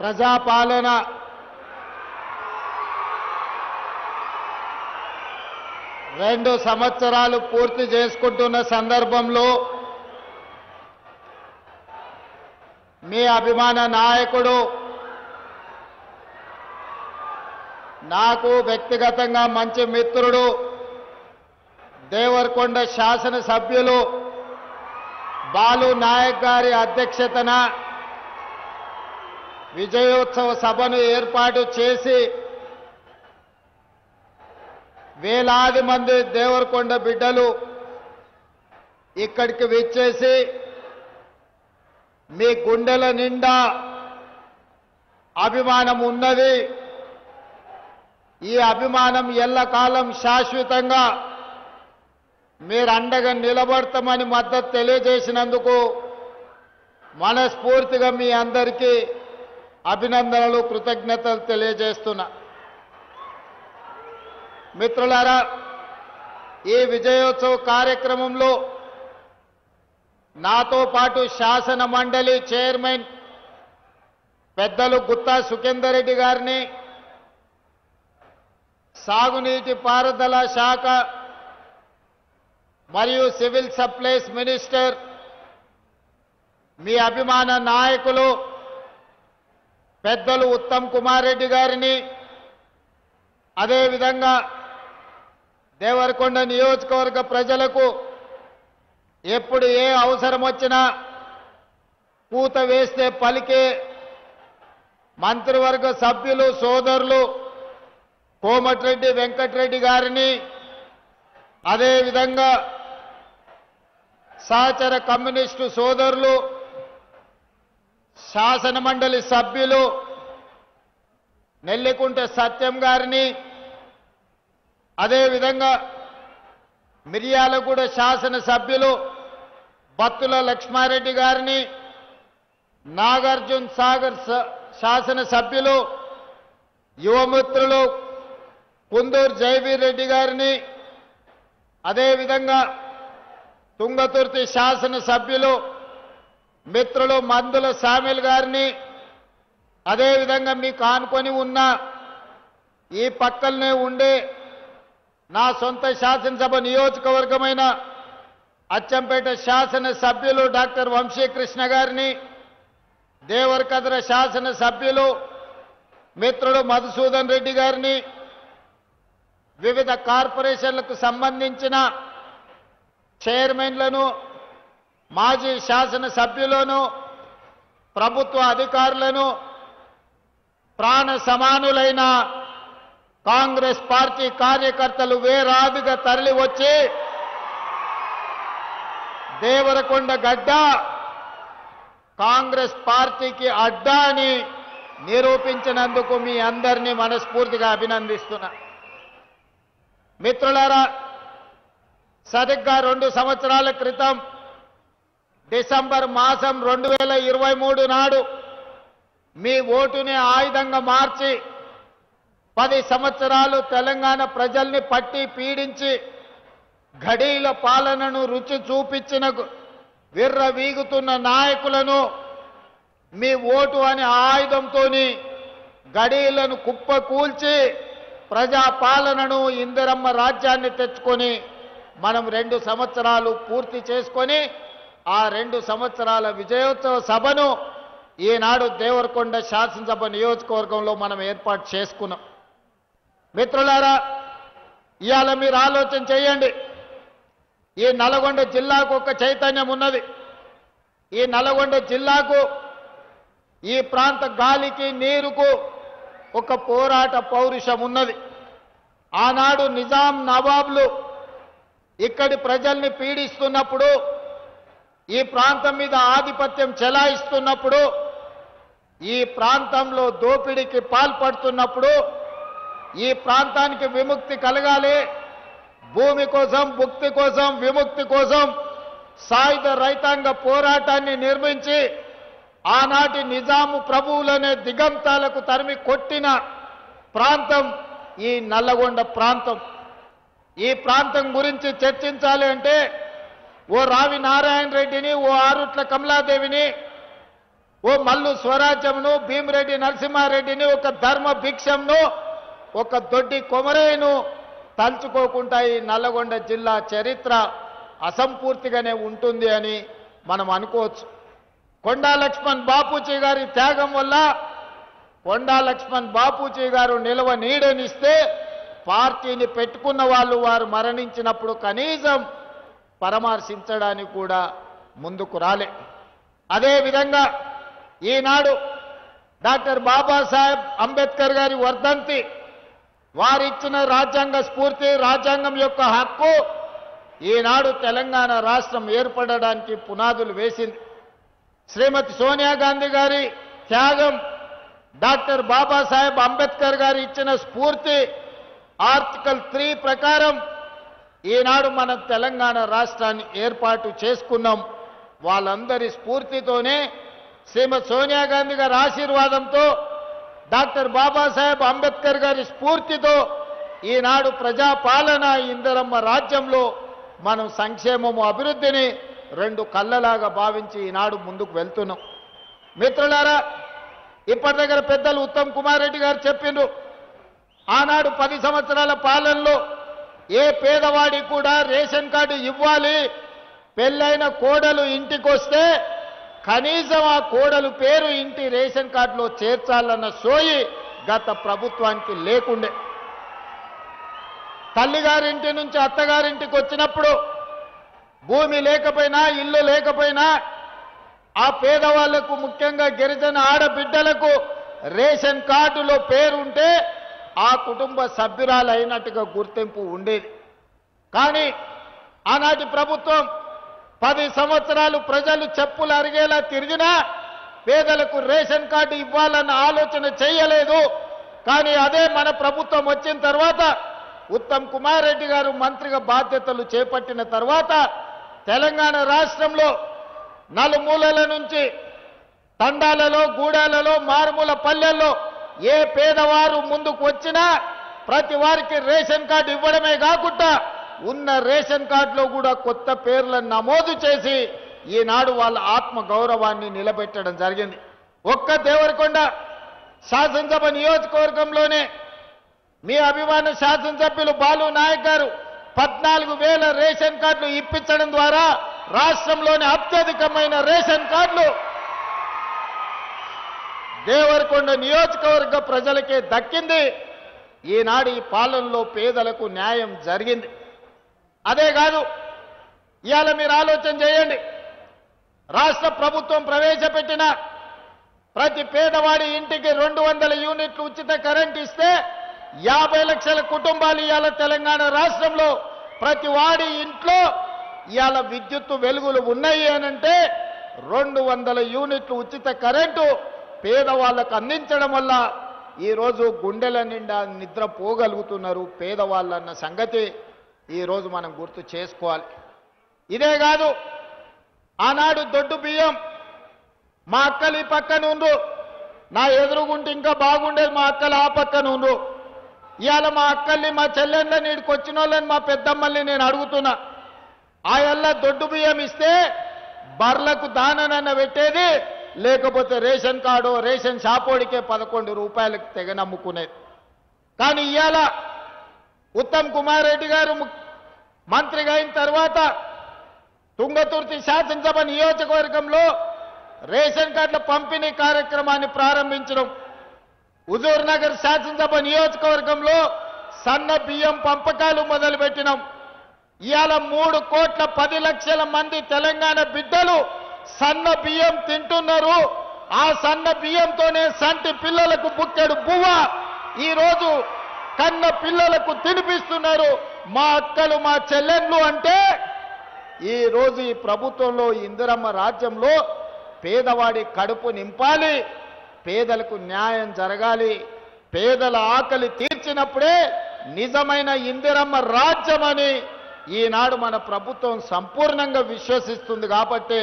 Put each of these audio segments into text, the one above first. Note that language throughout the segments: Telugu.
ప్రజాపాలన రెండు సంవత్సరాలు పూర్తి చేసుకుంటున్న సందర్భంలో మీ అభిమాన నాయకుడు నాకు వ్యక్తిగతంగా మంచి మిత్రుడు దేవరకొండ శాసనసభ్యులు బాలు నాయక్ గారి అధ్యక్షతన విజయోత్సవ సభను ఏర్పాటు చేసి వేలాది మంది దేవరకొండ బిడ్డలు ఇక్కడికి విచ్చేసి మీ గుండెల నిండా అభిమానం ఉన్నది, ఈ అభిమానం ఎల్లకాలం శాశ్వతంగా మీరు అండగా నిలబడతామని మద్దతు తెలియజేసినందుకు మనస్ఫూర్తిగా మీ అందరికీ అభినందనలు కృతజ్ఞతలు తెలియజేస్తున్నా. మిత్రులారా, ఈ విజయోత్సవ కార్యక్రమంలో నాతో పాటు శాసన మండలి చైర్మన్ పెద్దలు గుత్తా సుఖేందర్ రెడ్డి గారిని, సాగునీటి పారుదల శాఖ మరియు సివిల్ సప్లైస్ మినిస్టర్ మీ అభిమాన నాయకులు పెద్దలు ఉత్తమ్ కుమార్ రెడ్డి గారిని, అదేవిధంగా దేవరకొండ నియోజకవర్గ ప్రజలకు ఎప్పుడు ఏ అవసరం వచ్చినా కూత వేస్తే పలికే మంత్రివర్గ సభ్యులు సోదరులు కోమటిరెడ్డి వెంకటరెడ్డి గారిని, అదేవిధంగా సహచర కమ్యూనిస్టు సోదరులు శాసన మండలి సభ్యులు నెల్లికుంట సత్యం గారిని, అదేవిధంగా మిర్యాలగూడ శాసనసభ్యులు బత్తుల లక్ష్మారెడ్డి గారిని, నాగార్జున సాగర్ శాసనసభ్యులు యువమిత్రులు కుందూరు జయవీర్ రెడ్డి గారిని, అదేవిధంగా తుంగతుర్తి శాసనసభ్యులు మిత్రులు మందుల సామిల్ గారిని, అదేవిధంగా మీకు ఆనుకొని ఉన్న ఈ పక్కనే ఉండే నా సొంత శాసనసభ నియోజకవర్గమైన అచ్చంపేట శాసనసభ్యులు డాక్టర్ వంశీకృష్ణ గారిని, దేవరకద్ర శాసనసభ్యులు మిత్రుడు మధుసూదన్ రెడ్డి గారిని, వివిధ కార్పొరేషన్లకు సంబంధించిన చైర్మన్లను, మాజీ శాసనసభ్యులను, ప్రభుత్వ అధికారులను, ప్రాణ సమానులైన కాంగ్రెస్ పార్టీ కార్యకర్తలు వేలాదిగా తరలి వచ్చి దేవరకొండ గడ్డ కాంగ్రెస్ పార్టీకి అడ్డా అని నిరూపించినందుకు మీ అందరినీ మనస్ఫూర్తిగా అభినందిస్తున్నా. మిత్రులారా, సరిగ్గా 2 సంవత్సరాల క్రితం డిసెంబర్ మాసం 2023 నాడు మీ ఓటుని ఆయుధంగా మార్చి 10 సంవత్సరాలు తెలంగాణ ప్రజల్ని పట్టి పీడించి ఘడీల పాలనను రుచి చూపించిన విర్రవీగుతున్న నాయకులను మీ ఓటు అనే ఆయుధంతోని గడీలను కుప్పకూల్చి ప్రజా పాలనను ఇందిరమ్మ రాజ్యాన్ని తెచ్చుకొని మనం 2 సంవత్సరాలు పూర్తి చేసుకొని ఆ 2 సంవత్సరాల విజయోత్సవ సభను ఈనాడు దేవరకొండ శాసనసభ నియోజకవర్గంలో మనం ఏర్పాటు చేసుకున్నాం. మిత్రులారా, ఇవాళ మీరు ఆలోచన చేయండి. ఈ నల్గొండ జిల్లాకు ఒక చైతన్యం ఉన్నది. ఈ నల్గొండ జిల్లాకు, ఈ ప్రాంత గాలికి నీరుకు ఒక పోరాట పౌరుషం ఉన్నది. ఆనాడు నిజాం నవాబులు ఇక్కడి ప్రజల్ని పీడిస్తున్నప్పుడు, ఈ ప్రాంతం మీద ఆధిపత్యం చెలాయిస్తున్నప్పుడు, ఈ ప్రాంతంలో దోపిడీకి పాల్పడుతున్నప్పుడు, ఈ ప్రాంతానికి విముక్తి కలగాలి, భూమి కోసం, భుక్తి కోసం, విముక్తి కోసం సాయుధ రైతాంగ పోరాటాన్ని నిర్మించి ఆనాటి నిజాము ప్రభువులనే దిగంతాలకు తరిమి కొట్టిన ప్రాంతం ఈ నల్లగొండ ప్రాంతం. ఈ ప్రాంతం గురించి చర్చించాలి అంటే ఓ రావి నారాయణ రెడ్డిని, ఓ ఆరుట్ల కమలాదేవిని, ఓ మల్లు స్వరాజ్యంను భీమిరెడ్డి నరసింహారెడ్డిని ఒక ధర్మ భిక్షంను ఒక దొడ్డి కొమరేను తలుచుకోకుండా ఈ నల్లగొండ జిల్లా చరిత్ర అసంపూర్తిగానే ఉంటుంది అని మనం అనుకోవచ్చు. కొండా లక్ష్మణ్ బాపూజీ గారి త్యాగం వల్ల కొండా లక్ష్మణ్ బాపూజీ గారు నిలవ నీడనిస్తే పార్టీని పెట్టుకున్న వాళ్ళు వారు మరణించినప్పుడు కనీసం పరామర్శించడానికి కూడా ముందుకు రాలే. అదేవిధంగా ఈనాడు డాక్టర్ బాబాసాహెబ్ అంబేద్కర్ గారి వర్ధంతి, వారిచ్చిన రాజ్యాంగ స్ఫూర్తి, రాజ్యాంగం యొక్క హక్కు ఈనాడు తెలంగాణ రాష్ట్రం ఏర్పడడానికి పునాదులు వేసింది. శ్రీమతి సోనియా గాంధీ గారి త్యాగం, డాక్టర్ బాబాసాహెబ్ అంబేద్కర్ గారు ఇచ్చిన స్ఫూర్తి, ఆర్టికల్ 3 ప్రకారం ఈనాడు మనం తెలంగాణ రాష్ట్రాన్ని ఏర్పాటు చేసుకున్నాం. వాళ్ళందరి స్ఫూర్తితోనే, శ్రీమతి సోనియా గాంధీ గారి ఆశీర్వాదంతో, డాక్టర్ బాబాసాహెబ్ అంబేద్కర్ గారి స్ఫూర్తితో ఈనాడు ప్రజాపాలన ఇందిరమ్మ రాజ్యంలో మనం సంక్షేమము అభివృద్ధిని రెండు కళ్ళలాగా భావించి ఈనాడు ముందుకు వెళ్తున్నాం. మిత్రులారా, ఇప్పటి దగ్గర పెద్దలు ఉత్తమ్ కుమార్ రెడ్డి గారు చెప్పిండ్రు, ఆనాడు 10 సంవత్సరాల పాలనలో ఏ పేదవాడికి కూడా రేషన్ కార్డు ఇవ్వాలి, పెళ్ళైన కోడలు ఇంటికొస్తే కనీసం ఆ కోడలు పేరు ఇంటి రేషన్ కార్డులో చేర్చాలన్న సోయి గత ప్రభుత్వానికి లేకుండే. తల్లిగారింటి నుంచి అత్తగారింటికి వచ్చినప్పుడు భూమి లేకపోయినా, ఇల్లు లేకపోయినా ఆ పేదవాళ్లకు, ముఖ్యంగా గిరిజన ఆడబిడ్డలకు రేషన్ కార్డులో పేరుంటే ఆ కుటుంబ సభ్యురాలు అయినట్టుగా గుర్తింపు ఉండేది. కానీ ఆనాటి ప్రభుత్వం 10 సంవత్సరాలు ప్రజలు చెప్పులు అరిగేలా తిరిగినా పేదలకు రేషన్ కార్డు ఇవ్వాలన్న ఆలోచన చేయలేదు. కానీ అదే మన ప్రభుత్వం వచ్చిన తర్వాత, ఉత్తమ్ కుమార్ రెడ్డి గారు మంత్రిగా బాధ్యతలు చేపట్టిన తర్వాత తెలంగాణ రాష్ట్రంలో నలుమూలల నుంచి, తండాలలో, గూడాలలో, మారుమూల పల్లెల్లో ఏ పేదవారు ముందుకు వచ్చినా ప్రతి వారికి రేషన్ కార్డు ఇవ్వడమే కాకుండా ఉన్న రేషన్ కార్డులో కూడా కొత్త పేర్లను నమోదు చేసి ఈనాడు వాళ్ళ ఆత్మ గౌరవాన్ని నిలబెట్టడం జరిగింది. ఒక్క దేవరకొండ శాసనసభ నియోజకవర్గంలోనే మీ అభిమాన శాసనసభ్యులు బాలు నాయక్ గారు 14,000 రేషన్ కార్డులు ఇప్పించడం ద్వారా రాష్ట్రంలోని అత్యధికమైన రేషన్ కార్డులు దేవరకొండ నియోజకవర్గ ప్రజలకే దక్కింది. ఈనాడు ఈ పాలనలో పేదలకు న్యాయం జరిగింది. అదే కాదు, ఇవాళ మీరు ఆలోచన చేయండి, రాష్ట్ర ప్రభుత్వం ప్రవేశపెట్టిన ప్రతి పేదవాడి ఇంటికి 200 యూనిట్లు ఉచిత కరెంట్ ఇస్తే 50 లక్షల కుటుంబాలు ఇవాళ తెలంగాణ రాష్ట్రంలో ప్రతి వాడి ఇంట్లో ఇవాళ విద్యుత్తు వెలుగులు ఉన్నాయి అనంటే 200 యూనిట్లు ఉచిత కరెంటు పేదవాళ్ళకు అందించడం వల్ల ఈరోజు గుండెల నిండా నిద్రపోగలుగుతున్నారు పేదవాళ్ళన్న సంగతి ఈరోజు మనం గుర్తు చేసుకోవాలి. ఇదే కాదు, ఆనాడు దొడ్డు బియ్యం మా అక్కలు ఈ పక్కన ఉండ్రు, నా ఎదురుగుంటే ఇంకా బాగుండేది, మా అక్కలు ఆ పక్కన ఉండ్రు. ఇవాళ మా అక్కల్ని, మా చెల్లెళ్ళని, నీడికి వచ్చిన వాళ్ళని, మా పెద్దమ్మల్ని నేను అడుగుతున్నా, ఆయల్ల దొడ్డు బియ్యం ఇస్తే బర్లకు దాననన్న పెట్టేది, లేకపోతే రేషన్ కార్డు, రేషన్ షాపోడికే 11 రూపాయలకు తెగ నమ్ముకునేది. కానీ ఇవాళ ఉత్తమ్ కుమార్ రెడ్డి గారు మంత్రిగా అయిన తర్వాత తుంగతుర్తి శాసనసభ నియోజకవర్గంలో రేషన్ కార్డుల పంపిణీ కార్యక్రమాన్ని ప్రారంభించడం, హుజూర్ నగర్ శాసనసభ నియోజకవర్గంలో సన్న బియ్యం పంపకాలు మొదలుపెట్టినాం. ఇవాళ 3,10,00,000 మంది తెలంగాణ బిడ్డలు సన్న బియ్యం తింటున్నారు. ఆ సన్న బియ్యంతోనే సంటి పిల్లలకు బుక్కెడు బువ్వ ఈరోజు కన్న పిల్లలకు తినిపిస్తున్నారు మా అక్కలు, మా చెల్లెళ్ళు. అంటే ఈరోజు ఈ ప్రభుత్వంలో, ఇందిరమ్మ రాజ్యంలో పేదవాడి కడుపు నింపాలి, పేదలకు న్యాయం జరగాలి, పేదల ఆకలి తీర్చినప్పుడే నిజమైన ఇందిరమ్మ రాజ్యం అని ఈనాడు మన ప్రభుత్వం సంపూర్ణంగా విశ్వసిస్తుంది. కాబట్టి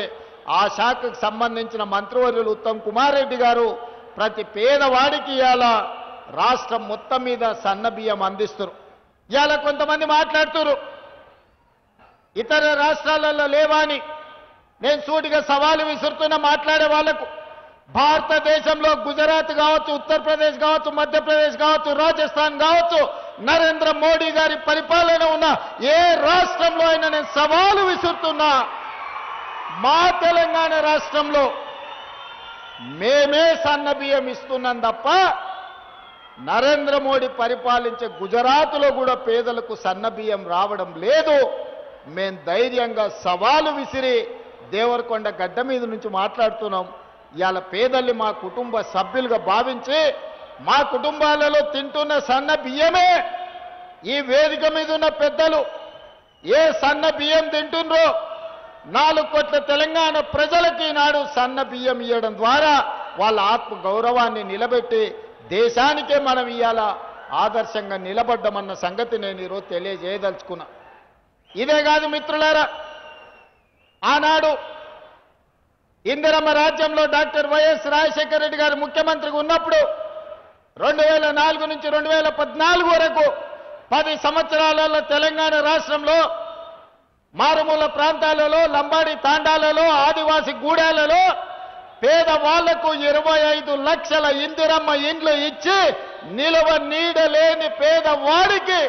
ఆ శాఖకు సంబంధించిన మంత్రివర్యులు ఉత్తమ్ కుమార్ రెడ్డి గారు ప్రతి పేదవాడికి ఇవాళ రాష్ట్రం మొత్తం మీద సన్న బియ్యం అందిస్తారు. ఇవాళ కొంతమంది మాట్లాడుతున్నారు ఇతర రాష్ట్రాలలో లేవా అని. నేను సూటిగా సవాలు విసురుతున్న మాట్లాడే వాళ్లకు, భారతదేశంలో గుజరాత్ కావచ్చు, ఉత్తరప్రదేశ్ కావచ్చు, మధ్యప్రదేశ్ కావచ్చు, రాజస్థాన్ కావచ్చు, నరేంద్ర మోడీ గారి పరిపాలన ఉన్న ఏ రాష్ట్రంలో అయినా నేను సవాలు విసురుతున్నా, మా తెలంగాణ రాష్ట్రంలో మేమే సన్న బియ్యం ఇస్తున్నాం తప్ప నరేంద్ర మోడీ పరిపాలించే గుజరాత్లో కూడా పేదలకు సన్న బియ్యం రావడం లేదు. మేం ధైర్యంగా సవాలు విసిరి దేవరకొండ గడ్డ మీద నుంచి మాట్లాడుతున్నాం. ఇవాళ పేదల్ని మా కుటుంబ సభ్యులుగా భావించి మా కుటుంబాలలో తింటున్న సన్న బియ్యమే ఈ వేదిక మీద ఉన్న పెద్దలు ఏ సన్న బియ్యం తింటుండ్రో 4 కోట్ల తెలంగాణ ప్రజలకి నాడు సన్న బియ్యం ఇవ్వడం ద్వారా వాళ్ళ ఆత్మ గౌరవాన్ని నిలబెట్టి దేశానికే మనం ఇవాళ ఆదర్శంగా నిలబడ్డమన్న సంగతి నేను ఈరోజు తెలియజేయదలుచుకున్నా. ఇదే కాదు మిత్రులారా, ఆనాడు ఇందిరమ్మ రాజ్యంలో డాక్టర్ వైఎస్ రాజశేఖర రెడ్డి గారు ముఖ్యమంత్రిగా ఉన్నప్పుడు 2004 నుంచి 2014 వరకు 10 సంవత్సరాలలో తెలంగాణ రాష్ట్రంలో మారుమూల ప్రాంతాలలో, లంబాడి తాండాలలో, ఆదివాసి గూడాలలో పేదవాళ్లకు 25 లక్షల ఇందిరమ్మ ఇండ్లు ఇచ్చి నిలవ నీడలేని పేదవాడికి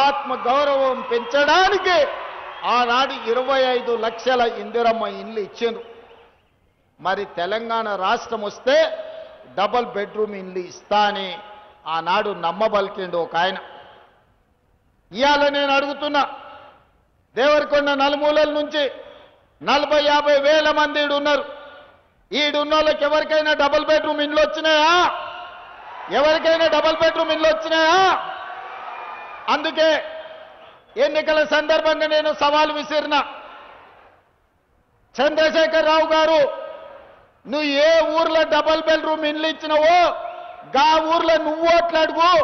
ఆత్మ గౌరవం పెంచడానికి ఆనాడు 25 లక్షల ఇందిరమ్మ ఇండ్లు ఇచ్చిండ్రు. మరి తెలంగాణ రాష్ట్రం వస్తే డబుల్ బెడ్రూమ్ ఇండ్లు ఇస్తా అని ఆనాడు నమ్మబలికిండు ఒక ఆయన. ఇవాళ నేను అడుగుతున్నా, దేవరకొండ నలుమూలల నుంచి 40-50 వేల మంది ఈడున్నారు. ఈడున్న వాళ్ళకి ఎవరికైనా డబుల్ బెడ్రూమ్ ఇండ్లు వచ్చినాయా? ఎవరికైనా డబుల్ బెడ్రూమ్ ఇండ్లు వచ్చినాయా? అందుకే ఎన్నికల సందర్భంగా నేను సవాల్ విసిరిన, చంద్రశేఖర్ రావు గారు, నువ్వు ఏ ఊర్లో డబుల్ బెడ్రూమ్ ఇండ్లు ఇచ్చినావో గా ఊర్లో నువ్వు ఓట్లు అడుగు.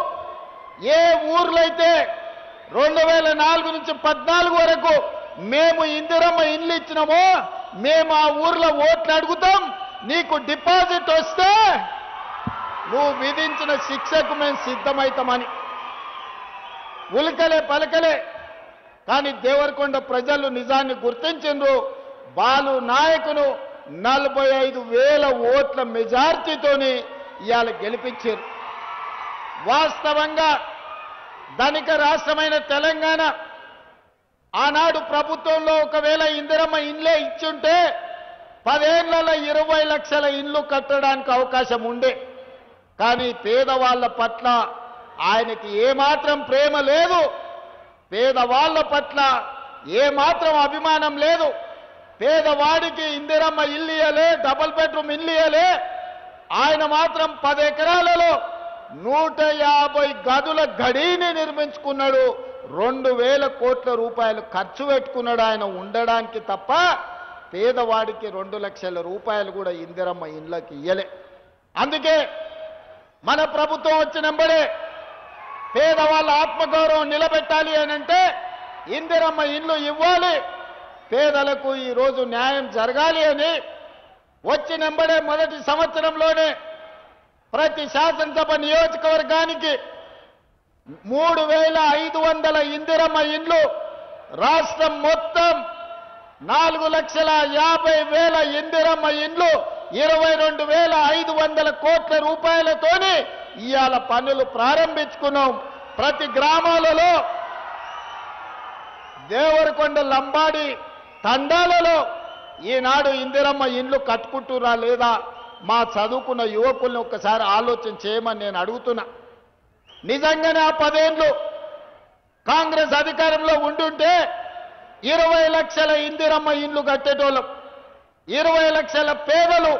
ఏ ఊర్లో అయితే 2004 నుంచి 14 వరకు మేము ఇందిరమ్మ ఇండ్లు ఇచ్చినామో మేము ఆ ఊర్లో ఓట్లు అడుగుతాం. నీకు డిపాజిట్ వస్తే నువ్వు విధించిన శిక్షకు మేము సిద్ధమవుతామని ఉలికలే పలకలే. కానీ దేవరకొండ ప్రజలు నిజాన్ని గుర్తించిండ్రు. బాలు నాయకును 45,000 ఓట్ల మెజార్టీతోని ఇవాళ గెలిపించారు. వాస్తవంగా ధనిక రాష్ట్రమైన తెలంగాణ ఆనాడు ప్రభుత్వంలో ఒకవేళ ఇందిరమ్మ ఇండ్లే ఇచ్చుంటే 10 ఏళ్లలో 20 లక్షల ఇండ్లు కట్టడానికి అవకాశం ఉండే. కానీ పేదవాళ్ల పట్ల ఆయనకి ఏమాత్రం ప్రేమ లేదు, పేదవాళ్ల పట్ల ఏమాత్రం అభిమానం లేదు. పేదవాడికి ఇందిరమ్మ ఇల్లు ఇయ్యలే, డబుల్ బెడ్రూమ్ ఇల్లు ఇయ్యలే. ఆయన మాత్రం 10 ఎకరాలలో 150 గదుల గడిని నిర్మించుకున్నాడు. 2,000 కోట్ల రూపాయలు ఖర్చు పెట్టుకున్నాడు ఆయన ఉండడానికి తప్ప పేదవాడికి 2 లక్షల రూపాయలు కూడా ఇందిరమ్మ ఇండ్లకి ఇయ్యలే. అందుకే మన ప్రభుత్వం వచ్చినంబడే పేదవాళ్ళ ఆత్మగౌరవం నిలబెట్టాలి అనంటే ఇందిరమ్మ ఇండ్లు ఇవ్వాలి, పేదలకు ఈరోజు న్యాయం జరగాలి అని వచ్చినంబడే మొదటి సంవత్సరంలోనే ప్రతి శాసనసభ నియోజకవర్గానికి 3,500 ఇందిరమ్మ ఇండ్లు, రాష్ట్రం మొత్తం 4,50,000 ఇందిరమ్మ ఇండ్లు 22,500 కోట్ల రూపాయలతోని ఇవాళ పనులు ప్రారంభించుకున్నాం. ప్రతి గ్రామాలలో, దేవరకొండ లంబాడి తండాలలో ఈనాడు ఇందిరమ్మ ఇండ్లు కట్టుకుంటురా లేదా మా చదువుకున్న యువకుల్ని ఒక్కసారి ఆలోచన చేయమని నేను అడుగుతున్నా. నిజంగానే ఆ 10 ఏళ్ళు కాంగ్రెస్ అధికారంలో ఉండుంటే 20 లక్షల ఇందిరమ్మ ఇండ్లు కట్టేటోళ్ళం, 20 లక్షల పేదలు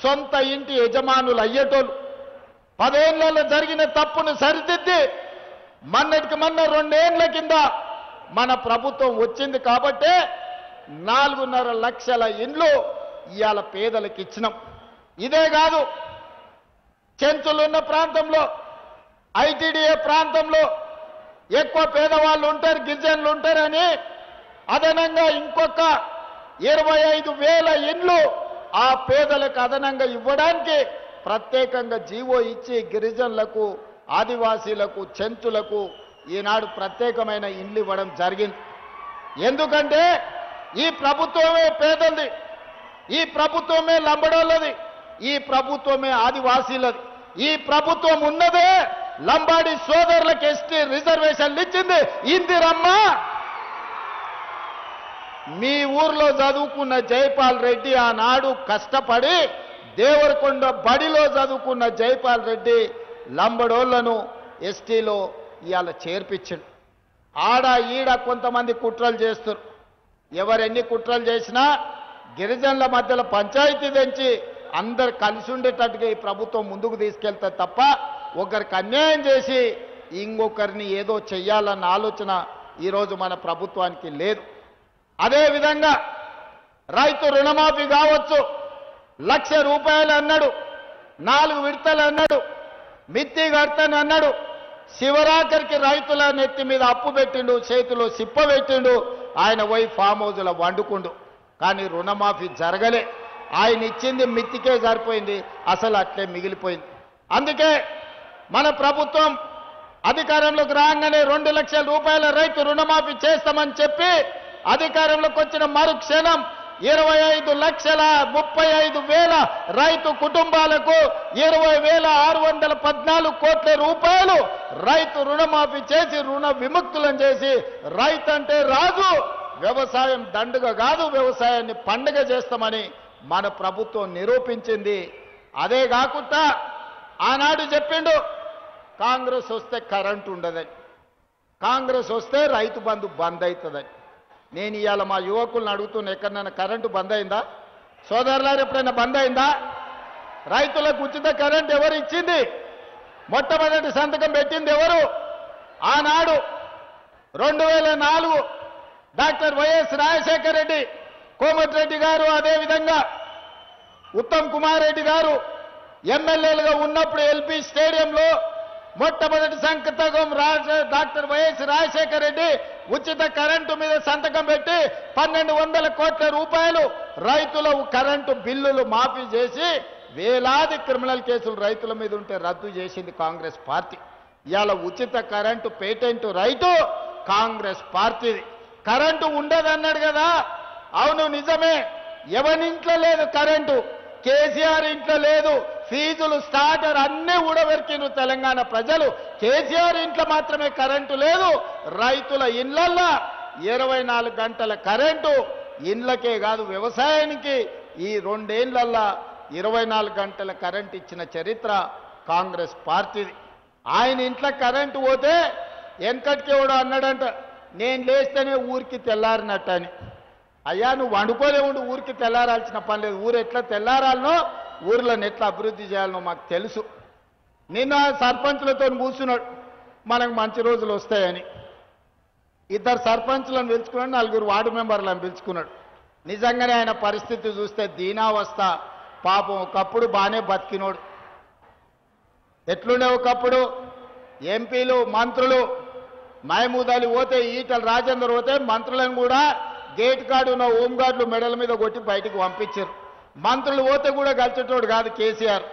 సొంత ఇంటి యజమానులు అయ్యేటోళ్ళు. 10 ఏళ్లలో జరిగిన తప్పును సరిదిద్ది మొన్నటికి మొన్న 2 ఏళ్ల కింద మన ప్రభుత్వం వచ్చింది కాబట్టే 4.5 లక్షల ఇండ్లు ఇవాళ పేదలకు ఇచ్చినాం. ఇదే కాదు, చెంచులున్న ప్రాంతంలో, ఐటీడీఏ ప్రాంతంలో ఎక్కువ పేదవాళ్ళు ఉంటారు, గిరిజనులు ఉంటారని అదనంగా ఇంకొక 25,000 ఇండ్లు ఆ పేదలకు అదనంగా ఇవ్వడానికి ప్రత్యేకంగా జీవో ఇచ్చి గిరిజనులకు, ఆదివాసీలకు, చెంచులకు ఈనాడు ప్రత్యేకమైన ఇండ్లు ఇవ్వడం జరిగింది. ఎందుకంటే ఈ ప్రభుత్వమే పేదలది, ఈ ప్రభుత్వమే లంబడోళ్ళది, ఈ ప్రభుత్వమే ఆదివాసీలది. ఈ ప్రభుత్వం ఉన్నదే లంబాడి సోదరులకు ఎస్టీ రిజర్వేషన్లు ఇచ్చింది ఇందిరమ్మ. మీ ఊర్లో చదువుకున్న జైపాల్ రెడ్డి ఆనాడు కష్టపడి దేవరకొండ బడిలో చదువుకున్న జైపాల్ రెడ్డి లంబడోళ్లను ఎస్టీలో ఇవాళ చేర్పించాడు. ఆడ ఈడ కొంతమంది కుట్రలు చేస్తారు. ఎవరెన్ని కుట్రలు చేసినా గిరిజనుల మధ్యలో పంచాయతీ తెంచి అందరు కలిసి ఉండేటట్టుగా ఈ ప్రభుత్వం ముందుకు తీసుకెళ్తే తప్ప ఒకరికి అన్యాయం చేసి ఇంకొకరిని ఏదో చెయ్యాలన్న ఆలోచన ఈరోజు మన ప్రభుత్వానికి లేదు. అదేవిధంగా రైతు రుణమాఫీ కావచ్చు, 1,00,000 రూపాయలు అన్నాడు, 4 విడతలు అన్నాడు, మిత్తి కడతాను అన్నాడు. శివరాఖరికి రైతుల నెత్తి మీద అప్పు పెట్టిండు, చేతిలో సిప్ప పెట్టిండు. ఆయన పోయి ఫామ్ హౌస్లో వండుకుండు. కానీ రుణమాఫీ జరగలే. ఆయన ఇచ్చింది మిత్తికే సరిపోయింది, అసలు అట్లే మిగిలిపోయింది. అందుకే మన ప్రభుత్వం అధికారంలోకి రాగానే 2 లక్షల రూపాయల రైతు రుణమాఫీ చేస్తామని చెప్పి అధికారంలోకి వచ్చిన మరుక్షణం 25,35,000 రైతు కుటుంబాలకు 20,614 కోట్ల రూపాయలు రైతు రుణమాఫీ చేసి రుణ విముక్తులను చేసి రైతు అంటే రాజు, వ్యవసాయం దండుగ కాదు, వ్యవసాయాన్ని పండుగ చేస్తామని మన ప్రభుత్వం నిరూపించింది. అదే కాకుండా ఆనాడు చెప్పిండు కాంగ్రెస్ వస్తే కరెంటు ఉండదని, కాంగ్రెస్ వస్తే రైతు బంధు బంద్ అవుతుందని. నేను ఇవాళ మా యువకులను అడుగుతున్నా, ఎక్కడైనా కరెంటు బంద్ అయిందా? సోదరులారు ఎప్పుడైనా బంద్ అయిందా? రైతులకు ఉచిత కరెంటు ఎవరు ఇచ్చింది? మొట్టమొదటి సంతకం పెట్టింది ఎవరు? ఆనాడు 2004 డాక్టర్ వైఎస్ రాజశేఖర రెడ్డి, కోమటిరెడ్డి గారు, అదేవిధంగా ఉత్తమ్ కుమార్ రెడ్డి గారు ఎమ్మెల్యేలుగా ఉన్నప్పుడు ఎల్పీ స్టేడియంలో మొట్టమొదటి సంతకం డాక్టర్ వైఎస్ రాజశేఖర రెడ్డి ఉచిత కరెంటు మీద సంతకం పెట్టి 1,200 కోట్ల రూపాయలు రైతుల కరెంటు బిల్లులు మాఫీ చేసి వేలాది క్రిమినల్ కేసులు రైతుల మీద ఉంటే రద్దు చేసింది కాంగ్రెస్ పార్టీ. ఇవాళ ఉచిత కరెంటు పేటెంట్ రైతు కాంగ్రెస్ పార్టీది. కరెంటు ఉండదన్నాడు కదా, అవును నిజమే. ఎవరింట్లో లేదు కరెంటు, కేసీఆర్ ఇంట్లో లేదు. ఫీజులు స్టార్టర్ అన్నీ ఊడబెరికిను తెలంగాణ ప్రజలు. కేసీఆర్ ఇంట్లో మాత్రమే కరెంటు లేదు. రైతుల ఇళ్లల్లో 24 గంటల కరెంటు, ఇండ్లకే కాదు వ్యవసాయానికి ఈ 2 ఏళ్లల్లో 24 గంటల కరెంటు ఇచ్చిన చరిత్ర కాంగ్రెస్ పార్టీది. ఆయన ఇంట్లో కరెంటు పోతే వెనకటికి ఎవడో అన్నాడంట, నేను లేస్తేనే ఊరికి తెల్లారినట్టని. అయ్యా నువ్వు వండుకోలే ఉండు, ఊరికి తెల్లారాల్సిన పని లేదు. ఊరు ఎట్లా తెల్లారాలనో, ఊర్లను ఎట్లా అభివృద్ధి చేయాలనో మాకు తెలుసు. నిన్న సర్పంచులతో కూర్చున్నాడు, మనకు మంచి రోజులు వస్తాయని. 2 సర్పంచులను పిలుచుకున్నాడు, 4 వార్డు మెంబర్లను పిలుచుకున్నాడు. నిజంగానే ఆయన పరిస్థితి చూస్తే దీనావస్థ. పాపం ఒకప్పుడు బాగానే బతికినోడు. ఎట్లుండే ఒకప్పుడు ఎంపీలు మంత్రులు మహమూద్ అలీ పోతే, ఈటల రాజేందర్ పోతే మంత్రులను కూడా గేట్ కాడు ఉన్న హోంగార్డులు మెడల మీద కొట్టి బయటికి పంపించారు. మంత్రులు పోతే కూడా కలిసేటోడు కాదు కేసీఆర్.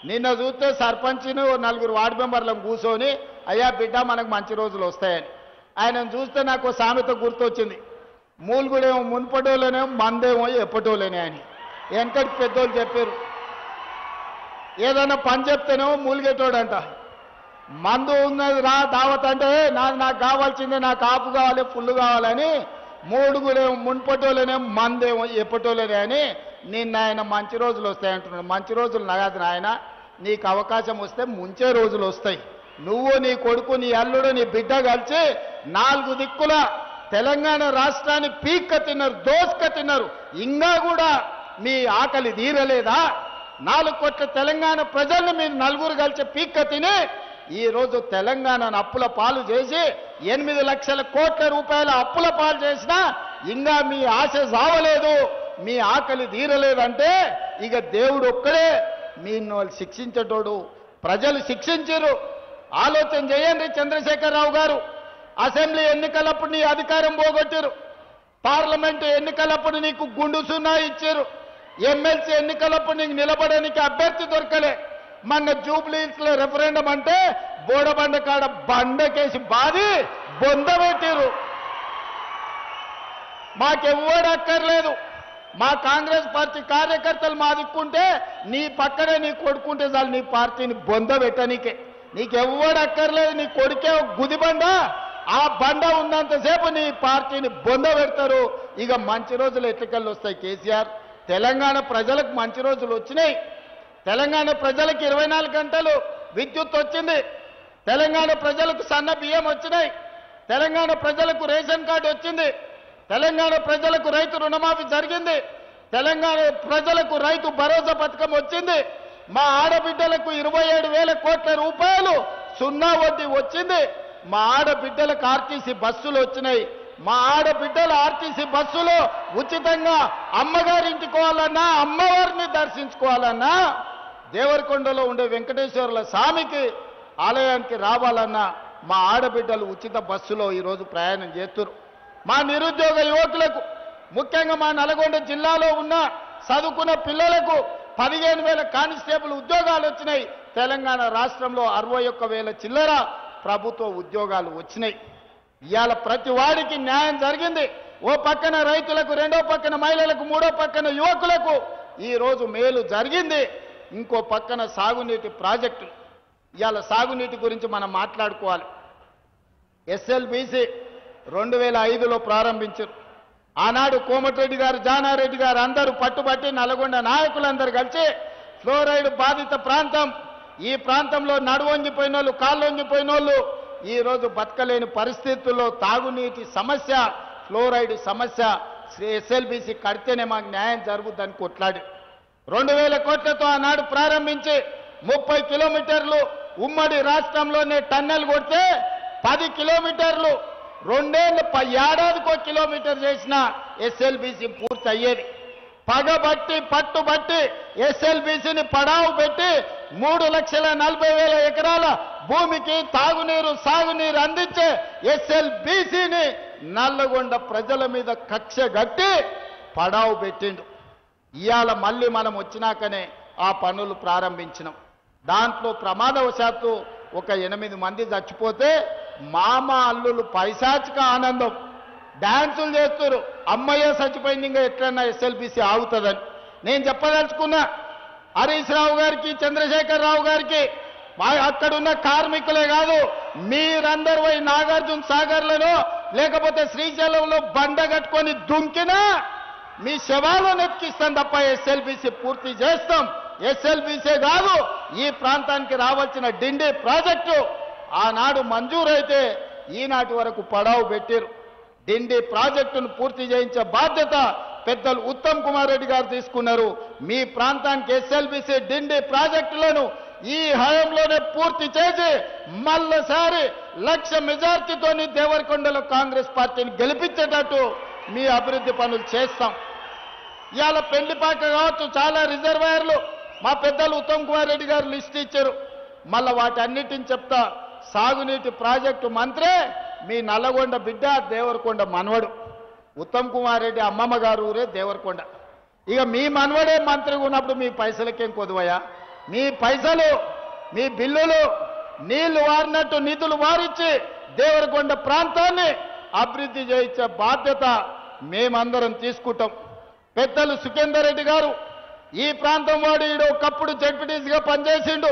నిన్న చూస్తే సర్పంచ్ను 4 వార్డు మెంబర్లను కూర్చొని, అయ్యా బిడ్డ మనకు మంచి రోజులు వస్తాయని. ఆయనను చూస్తే నాకు సామెత గుర్తొచ్చింది, మూలుగుడేమో మున్పటోలేనేమో మందేమో ఎప్పటోలేనే అని. వెనకటి పెద్దోళ్ళు చెప్పారు, ఏదైనా పని చెప్తేనేమో మూలిగేటోడంట. మందు ఉన్నది రా దావత్ అంటే నాకు కావాల్సిందే, నాకు ఆపు కావాలి, ఫుల్ కావాలని. మూడుగుడేమో మున్పటోలేనేమో మందేమో ఎప్పటోలేనే అని. నిన్న ఆయన మంచి రోజులు వస్తాయంటున్నాడు. మంచి రోజులు నగదు నాయన, నీకు అవకాశం వస్తే ముంచే రోజులు వస్తాయి. నువ్వు, నీ కొడుకు, నీ అల్లుడు, నీ బిడ్డ కలిసి 4 దిక్కుల తెలంగాణ రాష్ట్రాన్ని పీక్క తిన్నారు, దోసుక తిన్నారు. ఇంకా కూడా మీ ఆకలి తీరలేదా? 4 కోట్ల తెలంగాణ ప్రజల్ని మీరు 4 కలిసి పీక్క తిని ఈరోజు తెలంగాణను అప్పుల పాలు చేసి 8 లక్షల కోట్ల రూపాయల అప్పుల పాలు చేసినా ఇంకా మీ ఆశ సావలేదు, మీ ఆకలి తీరలేదంటే ఇక దేవుడు ఒక్కడే మీను శిక్షించేటోడు. ప్రజలు శిక్షించారు. ఆలోచన చేయండి చంద్రశేఖరరావు గారు. అసెంబ్లీ ఎన్నికలప్పుడు నీ అధికారం పోగొట్టారు, పార్లమెంటు ఎన్నికలప్పుడు నీకు గుండు సున్నా ఇచ్చారు, ఎమ్మెల్సీ ఎన్నికలప్పుడు నీకు నిలబడడానికి అభ్యర్థి దొరకలే. మొన్న జూబ్లీహిల్స్ లో రెఫరెండం అంటే బోడబండ కాడ బండకేసి బాది బొంద పెట్టారు. మాకెవ్వడు అక్కర్లేదు, మా కాంగ్రెస్ పార్టీ కార్యకర్తలు మా దిక్కుంటే నీ పక్కనే నీ కొడుకుంటే చాలు నీ పార్టీని బొంద పెట్టనీకే. నీకెవ్వడక్కర్లేదు, నీ కొడుకే ఒక గుదిబండ. ఆ బండ ఉన్నంతసేపు నీ పార్టీని బొంద పెడతారు. ఇక మంచి రోజులు ఎట్లకెళ్ళి వస్తాయి కేసీఆర్? తెలంగాణ ప్రజలకు మంచి రోజులు వచ్చినాయి. తెలంగాణ ప్రజలకు 24 గంటలు విద్యుత్ వచ్చింది. తెలంగాణ ప్రజలకు సన్న బియ్యం వచ్చినాయి. తెలంగాణ ప్రజలకు రేషన్ కార్డు వచ్చింది. తెలంగాణ ప్రజలకు రైతు రుణమాఫీ జరిగింది. తెలంగాణ ప్రజలకు రైతు భరోసా పథకం వచ్చింది. మా ఆడబిడ్డలకు 27,000 కోట్ల రూపాయలు సున్నా వడ్డీ వచ్చింది. మా ఆడబిడ్డలకు ఆర్టీసీ బస్సులు వచ్చినాయి. మా ఆడబిడ్డల ఆర్టీసీ బస్సులో ఉచితంగా అమ్మగారింటికి పోవాలన్నా, అమ్మవారిని దర్శించుకోవాలన్నా, దేవరకొండలో ఉండే వెంకటేశ్వర్ల స్వామికి ఆలయానికి రావాలన్నా మా ఆడబిడ్డలు ఉచిత బస్సులో ఈరోజు ప్రయాణం చేస్తున్నారు. మా నిరుద్యోగ యువకులకు, ముఖ్యంగా మా నల్గొండ జిల్లాలో ఉన్న చదువుకున్న పిల్లలకు 15,000 కానిస్టేబుల్ ఉద్యోగాలు వచ్చినాయి. తెలంగాణ రాష్ట్రంలో 61,000 చిల్లర ప్రభుత్వ ఉద్యోగాలు వచ్చినాయి. ఇవాళ ప్రతి వాడికి న్యాయం జరిగింది. ఓ పక్కన రైతులకు, రెండో పక్కన మహిళలకు, మూడో పక్కన యువకులకు ఈరోజు మేలు జరిగింది. ఇంకో పక్కన సాగునీటి ప్రాజెక్టులు. ఇవాళ సాగునీటి గురించి మనం మాట్లాడుకోవాలి. ఎస్ఎల్బీసీ 2005లో ప్రారంభించారు. ఆనాడు కోమటిరెడ్డి గారు, జానారెడ్డి గారు అందరూ పట్టుబట్టి నల్గొండ నాయకులందరూ కలిసి ఫ్లోరైడ్ బాధిత ప్రాంతం, ఈ ప్రాంతంలో నడువొంగిపోయిన వాళ్ళు, కాళ్ళు వంగిపోయిన వాళ్ళు ఈరోజు బతకలేని పరిస్థితుల్లో తాగునీటి సమస్య, ఫ్లోరైడ్ సమస్య, ఎస్ఎల్బీసీ కడితేనే మాకు న్యాయం జరుగుతుందని కొట్లాడి 2,000 కోట్లతో ఆనాడు ప్రారంభించి 30 కిలోమీటర్లు ఉమ్మడి రాష్ట్రంలోనే టన్నెల్ కొడితే 10 కిలోమీటర్లు 2 ఏడాదికో కిలోమీటర్ చేసిన ఎస్ఎల్బీసీ పూర్తి అయ్యేది. పగబట్టి పట్టుబట్టి ఎస్ఎల్బీసీని పడావు పెట్టి 3,40,000 ఎకరాల భూమికి తాగునీరు, సాగునీరు అందించే ఎస్ఎల్బీసీని నల్లగొండ ప్రజల మీద కక్ష గట్టి పడావు పెట్టిండు. ఇవాళ మళ్ళీ మనం వచ్చినాకనే ఆ పనులు ప్రారంభించినాం. దాంట్లో ప్రమాదవశాత్తు ఒక 8 మంది చచ్చిపోతే మామ అల్లులు పైశాచిక ఆనందం డాన్సులు చేస్తారు. అమ్మయ్య చచ్చిపోయింది, ఇంకా ఎట్లన్నా ఎస్ఎల్బీసీ ఆగుతుందని. నేను చెప్పదలుచుకున్నా హరీష్ రావు గారికి, చంద్రశేఖర్ రావు గారికి, అక్కడున్న కార్మికులే కాదు, మీరందరూ పోయి నాగార్జున సాగర్లను లేకపోతే శ్రీశైలంలో బండ కట్టుకొని దుంకినా మీ శవాలను ఎత్తికిస్తాం తప్ప ఎస్ఎల్బీసీ పూర్తి చేస్తాం. ఎస్ఎల్బీసీ కాదు, ఈ ప్రాంతానికి రావాల్సిన డిండి ప్రాజెక్టు ఆనాడు మంజూరైతే ఈనాటి వరకు పడావు పెట్టారు. డిండి ప్రాజెక్టును పూర్తి చేయించే బాధ్యత పెద్దలు ఉత్తమ్ కుమార్ రెడ్డి గారు తీసుకున్నారు. మీ ప్రాంతానికి ఎస్ఎల్బీసీ డిండి ప్రాజెక్టులను ఈ హయాంలోనే పూర్తి చేసి మళ్ళీసారి 1,00,000 మెజార్టీతోని దేవరకొండలో కాంగ్రెస్ పార్టీని గెలిపించేటట్టు మీ అభివృద్ధి పనులు చేస్తాం. ఇవాళ పెళ్లిపాక కావచ్చు, చాలా రిజర్వాయర్లు మా పెద్దలు ఉత్తమ్ కుమార్ రెడ్డి గారు లిస్ట్ ఇచ్చారు. మళ్ళా వాటన్నిటిని చెప్తా. సాగునీటి ప్రాజెక్టు మంత్రే మీ నల్లగొండ బిడ్డ, దేవరకొండ మనవడు. ఉత్తమ్ కుమార్ రెడ్డి అమ్మమ్మ గారు ఊరే దేవరకొండ. ఇక మీ మనవడే మంత్రిగా ఉన్నప్పుడు మీ పైసలకేం కొదువయ్యా? మీ పైసలు, మీ బిల్లులు నీళ్లు వారినట్టు నిధులు వారిచ్చి దేవరకొండ ప్రాంతాన్ని అభివృద్ధి చేయించే బాధ్యత మేమందరం తీసుకుంటాం. పెద్దలు సుఖేందర్ రెడ్డి గారు ఈ ప్రాంతం వాడు, ఈడు ఒకప్పుడు జడ్పీటీసీగా పనిచేసిండు.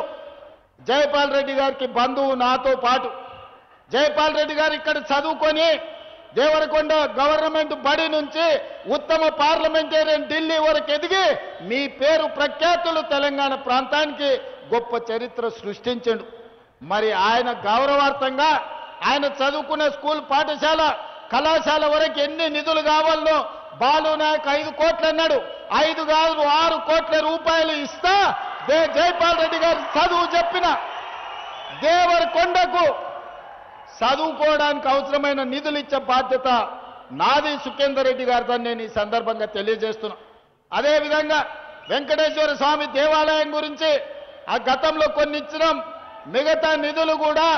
జయపాల్ రెడ్డి గారికి బంధువు నాతో పాటు. జయపాల్ రెడ్డి గారు ఇక్కడ చదువుకొని దేవరకొండ గవర్నమెంట్ బడి నుంచి ఉత్తమ పార్లమెంటేరియన్ ఢిల్లీ వరకు ఎదిగి మీ పేరు ప్రఖ్యాతులు తెలంగాణ ప్రాంతానికి గొప్ప చరిత్ర సృష్టించండు. మరి ఆయన గౌరవార్థంగా ఆయన చదువుకున్న స్కూల్, పాఠశాల, కళాశాల వరకు ఎన్ని నిధులు కావాలనో బాలు నాయక్ 5 కోట్లు అన్నాడు. 5 కాదు 6 కోట్ల రూపాయలు ఇస్తా జైపాల్ రెడ్డి గారు చదువు చెప్పిన దేవరకొండకు చదువుకోవడానికి అవసరమైన నిధులు ఇచ్చే బాధ్యత నాది, సుఖేందర్ రెడ్డి గారితో నేను ఈ సందర్భంగా తెలియజేస్తున్నా. అదేవిధంగా వెంకటేశ్వర స్వామి దేవాలయం గురించి ఆ గతంలో కొన్ని ఇచ్చినాం. మిగతా నిధులు కూడా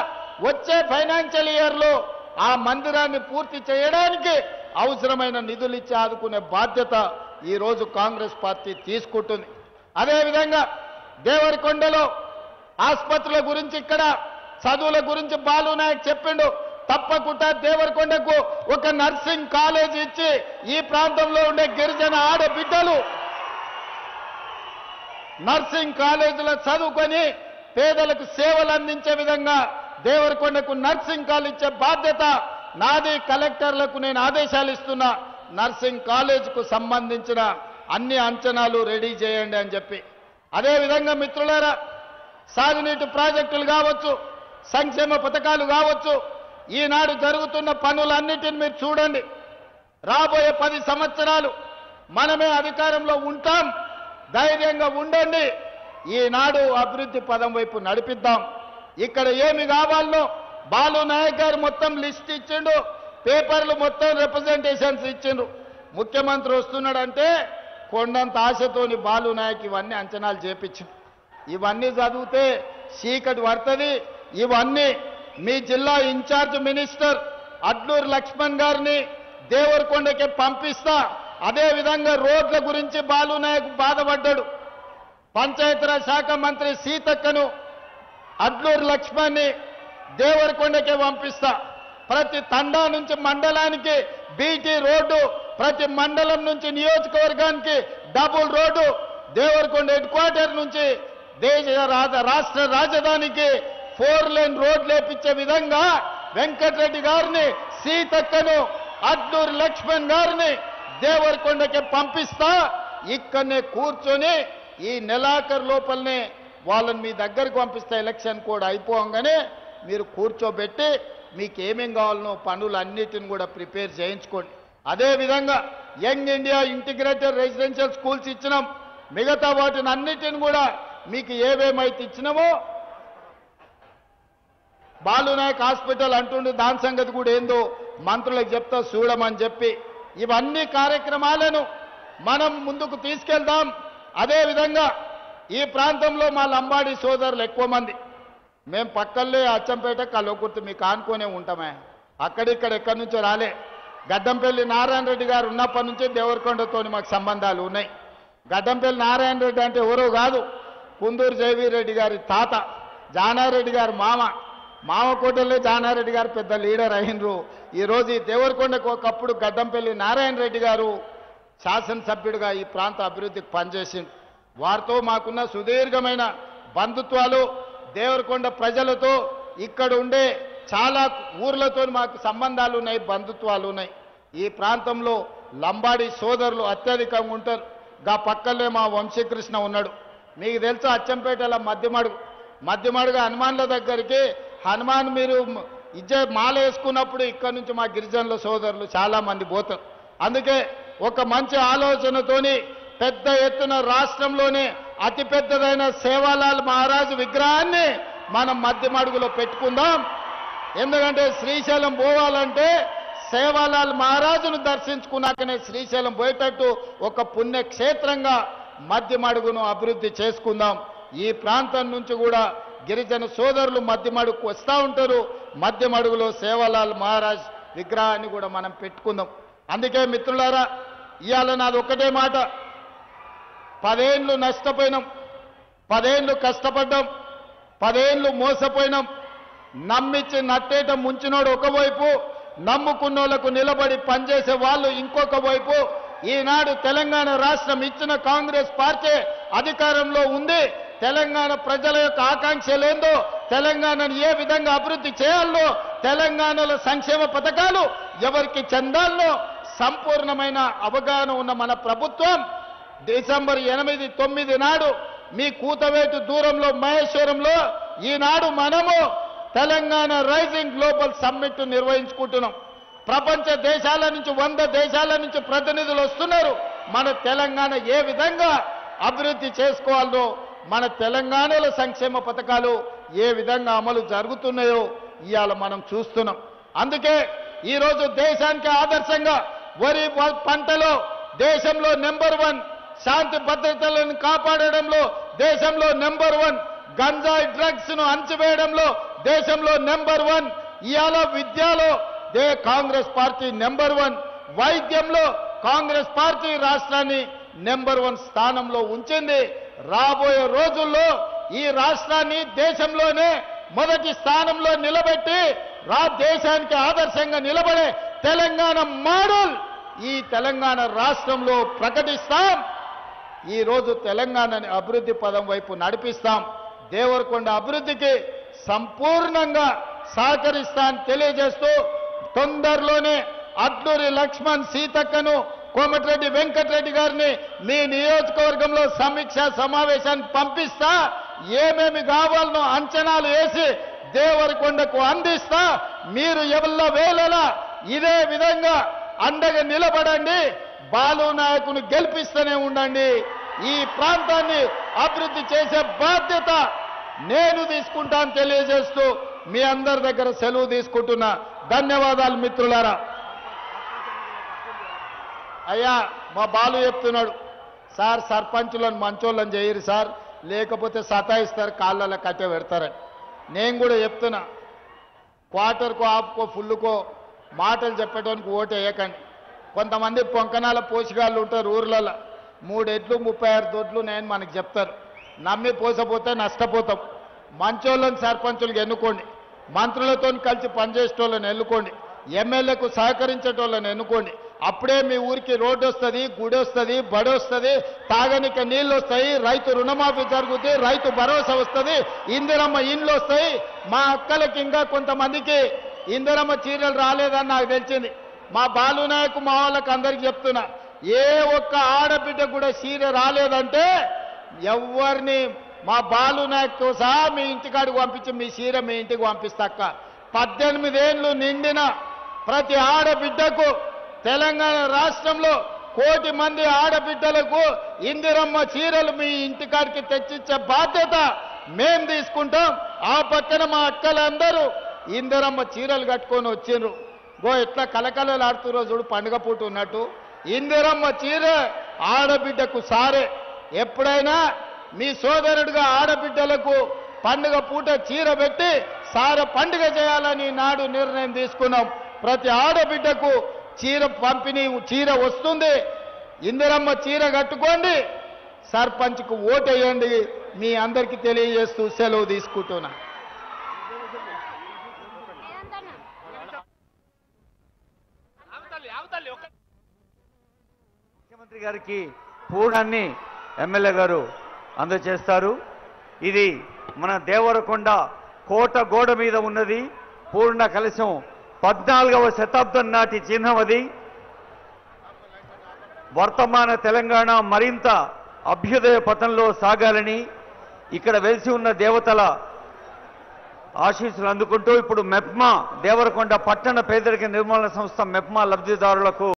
వచ్చే ఫైనాన్షియల్ ఇయర్లో ఆ మందిరాన్ని పూర్తి చేయడానికి అవసరమైన నిధులు ఇచ్చి ఆదుకునే బాధ్యత ఈరోజు కాంగ్రెస్ పార్టీ తీసుకుంటుంది. అదేవిధంగా దేవరకొండలో ఆసుపత్రుల గురించి, ఇక్కడ చదువుల గురించి బాలు నాయక్ చెప్పిండు. తప్పకుండా దేవరకొండకు ఒక నర్సింగ్ కాలేజ్ ఇచ్చి ఈ ప్రాంతంలో ఉండే గిరిజన ఆడబిడ్డలు నర్సింగ్ కాలేజీలో చదువుకొని పేదలకు సేవలు అందించే విధంగా దేవరకొండకు నర్సింగ్ కాలేజ్ ఇచ్చే బాధ్యత నాది. కలెక్టర్లకు నేను ఆదేశాలు ఇస్తున్నా, నర్సింగ్ కాలేజ్కు సంబంధించిన అన్ని అంచనాలు రెడీ చేయండి అని చెప్పి. అదేవిధంగా మిత్రులారా, సాగునీటి ప్రాజెక్టులు కావచ్చు, సంక్షేమ పథకాలు కావచ్చు, ఈనాడు జరుగుతున్న పనులన్నిటిని మీరు చూడండి. రాబోయే 10 సంవత్సరాలు మనమే అధికారంలో ఉంటాం, ధైర్యంగా ఉండండి. ఈనాడు అభివృద్ధి పదం వైపు నడిపిద్దాం. ఇక్కడ ఏమి కావాలనో బాలు నాయక్ గారు మొత్తం లిస్ట్ ఇచ్చిండు, పేపర్లు మొత్తం రిప్రజెంటేషన్స్ ఇచ్చిండు. ముఖ్యమంత్రి వస్తున్నాడంటే కొండంత ఆశతోని బాలు నాయక్ ఇవన్నీ అంచనాలు చేపించిండు. ఇవన్నీ చదివితే చీకటి పడుతుంది. ఇవన్నీ మీ జిల్లా ఇన్ఛార్జ్ మినిస్టర్ అడ్లూరు లక్ష్మణ్ గారిని దేవరకొండకి పంపిస్తా. అదేవిధంగా రోడ్ల గురించి బాలు నాయక్ బాధపడ్డాడు. పంచాయతీరాజ్ శాఖ మంత్రి సీతక్కను అడ్లూరు లక్ష్మణ్ని దేవరకొండకే పంపిస్తా. ప్రతి తండా నుంచి మండలానికి బీటీ రోడ్డు, ప్రతి మండలం నుంచి నియోజకవర్గానికి double road, Devarakonda headquarter నుంచి రాష్ట్ర రాజధానికి 4 లేన్ రోడ్లు లేపించే విధంగా వెంకటరెడ్డి గారిని, సీతక్కను, అడ్లూరు లక్ష్మణ్ గారిని దేవరకొండకే పంపిస్తా. ఇక్కడనే కూర్చొని ఈ నెలాఖరు లోపలనే వాళ్ళని మీ దగ్గరకు పంపిస్తా. ఎలక్షన్ కోడ్ అయిపోగానే మీరు కూర్చోబెట్టి మీకు ఏమేం కావాలనో పనులన్నిటిని కూడా ప్రిపేర్ చేయించుకోండి. అదేవిధంగా young India integrated residential schools ఇచ్చినాం. మిగతా వాటిని అన్నిటిని కూడా మీకు ఏవేమైతే ఇచ్చినామో, బాలునాయక్ హాస్పిటల్ అంటుండే దాని సంగతి కూడా ఏందో మంత్రులకు చెప్తా చూడమని చెప్పి ఇవన్నీ కార్యక్రమాలను మనం ముందుకు తీసుకెళ్దాం. అదేవిధంగా ఈ ప్రాంతంలో మా లంబాడి సోదరులు ఎక్కువ మంది. మేము పక్కల్లే అచ్చంపేట కల్వకుర్తి మీకు ఆనుకునే ఉంటామే. అక్కడిక్కడ ఎక్కడి నుంచో రాలే. గడ్డంపల్లి నారాయణ రెడ్డి గారు ఉన్నప్పటి నుంచే దేవరకొండతో మాకు సంబంధాలు ఉన్నాయి. గడ్డంపల్లి నారాయణ రెడ్డి అంటే ఎవరో కాదు, కుందూరు జయవీరెడ్డి గారి తాత, జానారెడ్డి గారు మామకోటలో జానారెడ్డి గారు పెద్ద లీడర్ అయినరు. ఈరోజు ఈ దేవరకొండకు ఒకప్పుడు గడ్డంపల్లి నారాయణ రెడ్డి గారు శాసనసభ్యుడిగా ఈ ప్రాంత అభివృద్ధికి పనిచేసింది. వారితో మాకున్న సుదీర్ఘమైన బంధుత్వాలు, దేవరకొండ ప్రజలతో ఇక్కడ ఉండే చాలా ఊర్లతో మాకు సంబంధాలు ఉన్నాయి, బంధుత్వాలు ఉన్నాయి. ఈ ప్రాంతంలో లంబాడి సోదరులు అత్యధికంగా ఉంటారు. గా పక్కనే మా వంశీకృష్ణ ఉన్నాడు. మీకు తెలుసా అచ్చంపేటల మధ్యమడుగా హనుమాన్ల దగ్గరికి హనుమాన్ మీరు మాల వేసుకున్నప్పుడు ఇక్కడ నుంచి మా గిరిజనుల సోదరులు చాలా మంది పోతారు. అందుకే ఒక మంచి ఆలోచనతోని పెద్ద ఎత్తున రాష్ట్రంలోనే అతిపెద్దదైన సేవాలాల్ మహారాజు విగ్రహాన్ని మనం మధ్యమడుగులో పెట్టుకుందాం. ఎందుకంటే శ్రీశైలం పోవాలంటే సేవాలాల్ మహారాజును దర్శించుకున్నాకనే శ్రీశైలం పోయేటట్టు ఒక పుణ్యక్షేత్రంగా మధ్యమడుగును అభివృద్ధి చేసుకుందాం. ఈ ప్రాంతం నుంచి కూడా గిరిజన సోదరులు మధ్యమడుగుకు వస్తూ ఉంటారు. మధ్యమడుగులో సేవాలాల్ మహారాజ్ విగ్రహాన్ని కూడా మనం పెట్టుకుందాం. అందుకే మిత్రులారా, ఇవాళ నాది ఒకటే మాట, 10 ఏళ్ళు నష్టపోయినాం, 10 ఏళ్ళు కష్టపడ్డాం, 10 ఏళ్ళు మోసపోయినాం. నమ్మించి నట్టేట ముంచినోడు ఒకవైపు, నమ్ముకున్నోళ్లకు నిలబడి పనిచేసే వాళ్ళు ఇంకొక వైపు. ఈనాడు తెలంగాణ రాష్ట్రం ఇచ్చిన కాంగ్రెస్ పార్టీ అధికారంలో ఉంది. తెలంగాణ ప్రజల యొక్క ఆకాంక్షలేందో, తెలంగాణను ఏ విధంగా అభివృద్ధి చేయాలో, తెలంగాణలో సంక్షేమ పథకాలు ఎవరికి చెందాలో సంపూర్ణమైన అవగాహన ఉన్న మన ప్రభుత్వం డిసెంబర్ 8, 9 నాడు మీ కూతవేటు దూరంలో మహేశ్వరంలో ఈనాడు మనము తెలంగాణ రైజింగ్ గ్లోబల్ సమ్మిట్ నిర్వహించుకుంటున్నాం. ప్రపంచ దేశాల నుంచి 100 దేశాల నుంచి ప్రతినిధులు వస్తున్నారు. మన తెలంగాణ ఏ విధంగా అభివృద్ధి చేసుకోవాలో, మన తెలంగాణలో సంక్షేమ పథకాలు ఏ విధంగా అమలు జరుగుతున్నాయో ఇవాళ మనం చూస్తున్నాం. అందుకే ఈరోజు దేశానికి ఆదర్శంగా వరి పంటలో దేశంలో నెంబర్ 1, శాంతి భద్రతలను కాపాడడంలో దేశంలో నెంబర్ 1, గంజాయి డ్రగ్స్ ను అణచివేయడంలో దేశంలో నెంబర్ 1, ఇవాళ విద్యలో కాంగ్రెస్ పార్టీ నెంబర్ 1, వైద్యంలో కాంగ్రెస్ పార్టీ రాష్ట్రాన్ని నెంబర్ 1 స్థానంలో ఉంచింది. రాబోయే రోజుల్లో ఈ రాష్ట్రాన్ని దేశంలోనే మొదటి స్థానంలో నిలబెట్టి దేశానికి ఆదర్శంగా నిలబడే తెలంగాణ మోడల్ ఈ తెలంగాణ రాష్ట్రంలో ప్రకటిస్తాం. ఈ రోజు తెలంగాణని అభివృద్ధి పదం వైపు నడిపిస్తాం. దేవరకొండ అభివృద్ధికి సంపూర్ణంగా సహకరిస్తానని తెలియజేస్తూ తొందరలోనే అడ్లూరి లక్ష్మణ్ సీతక్కను కోమటిరెడ్డి వెంకటరెడ్డి గారిని మీ నియోజకవర్గంలో సమీక్షా సమావేశాన్ని పంపిస్తా. ఏమేమి కావాలనో అంచనాలు వేసి దేవరకొండకు అందిస్తా. మీరు ఎవళ్ళ వేళలా ఇదే విధంగా అండగా నిలబడండి. బాలు నాయకుని గెలిపిస్తూనే ఉండండి. ఈ ప్రాంతాన్ని అభివృద్ధి చేసే బాధ్యత నేను తీసుకుంటాను తెలియజేస్తూ మీ అందరి దగ్గర సెలవు తీసుకుంటున్నా. ధన్యవాదాలు మిత్రులారా. అయ్యా మా బాలు చెప్తున్నాడు, సార్ సర్పంచులను మంచోళ్ళని చేయరు సార్, లేకపోతే సతాయిస్తారు, కాళ్ళలో కట్టె పెడతారని. నేను కూడా చెప్తున్నా, క్వార్టర్కో ఆపుకో ఫుల్లుకో మాటలు చెప్పడానికి ఓటు వేయకండి. కొంతమంది పొంకనాల పోసిగాళ్ళు ఉంటారు ఊర్లలో, 3 ఎడ్లు 36 దొడ్లు నేను మనకు చెప్తారు. నమ్మి పోసపోతే నష్టపోతాం. మంచోళ్ళని సర్పంచులకు ఎన్నుకోండి, మంత్రులతో కలిసి పనిచేసేటోళ్ళని ఎన్నుకోండి, ఎమ్మెల్యేకు సహకరించేటోళ్ళని ఎన్నుకోండి. అప్పుడే మీ ఊరికి రోడ్డు వస్తుంది, గుడి వస్తుంది, బడి వస్తుంది, తాగనిక నీళ్ళు వస్తాయి, రైతు రుణమాఫీ జరుగుతుంది, రైతు భరోసా వస్తుంది, ఇందిరమ్మ ఇండ్లు వస్తాయి. మా అక్కలకి ఇంకా కొంతమందికి ఇందిరమ్మ చీరలు రాలేదని నాకు తెలిసింది. మా బాలు నాయకు మా వాళ్ళకి అందరికి చెప్తున్నా, ఏ ఒక్క ఆడబిడ్డ కూడా చీర రాలేదంటే ఎవరిని మా బాలు నాయకుతో సహా మీ ఇంటికాడికి పంపించి మీ చీర మీ ఇంటికి పంపిస్తాక్క. 18 ఏళ్ళు నిండిన ప్రతి ఆడబిడ్డకు తెలంగాణ రాష్ట్రంలో 1 కోటి మంది ఆడబిడ్డలకు ఇందిరమ్మ చీరలు మీ ఇంటికాడికి తెచ్చిచ్చే బాధ్యత మేం తీసుకుంటాం. ఆ పక్కన మా అక్కలందరూ ఇందిరమ్మ చీరలు కట్టుకొని వచ్చిండ్రు. ఎట్లా కలకలలాడుతురో చూడు, పండుగ పూట ఉన్నట్టు. ఇందిరమ్మ చీర ఆడబిడ్డకు సారే. ఎప్పుడైనా మీ సోదరుడిగా ఆడబిడ్డలకు పండుగ పూట చీర పెట్టి సార పండుగ చేయాలని నాడు నిర్ణయం తీసుకున్నాం. ప్రతి ఆడబిడ్డకు చీర పంపిణీ, చీర వస్తుంది. ఇందిరమ్మ చీర కట్టుకోండి, సర్పంచ్కు ఓటేయండి. మీ అందరికీ తెలియజేస్తూ సెలవు తీసుకుంటున్నా. ముఖ్యమంత్రి గారికి పూర్ణాన్ని ఎమ్మెల్యే గారు అందజేస్తారు. ఇది మన దేవరకొండ కోట గోడ మీద ఉన్నది పూర్ణ కలశం. 14వ శతాబ్దం నాటి చిహ్నం అది. వర్తమాన తెలంగాణ మరింత అభ్యుదయ పథంలో సాగాలని ఇక్కడ వెలిసి ఉన్న దేవతల ఆశీస్సులు అందుకుంటూ ఇప్పుడు మెప్మా దేవరకొండ పట్టణ పేదరిక నిర్మూలన సంస్థ మెప్మా లబ్ధిదారులకు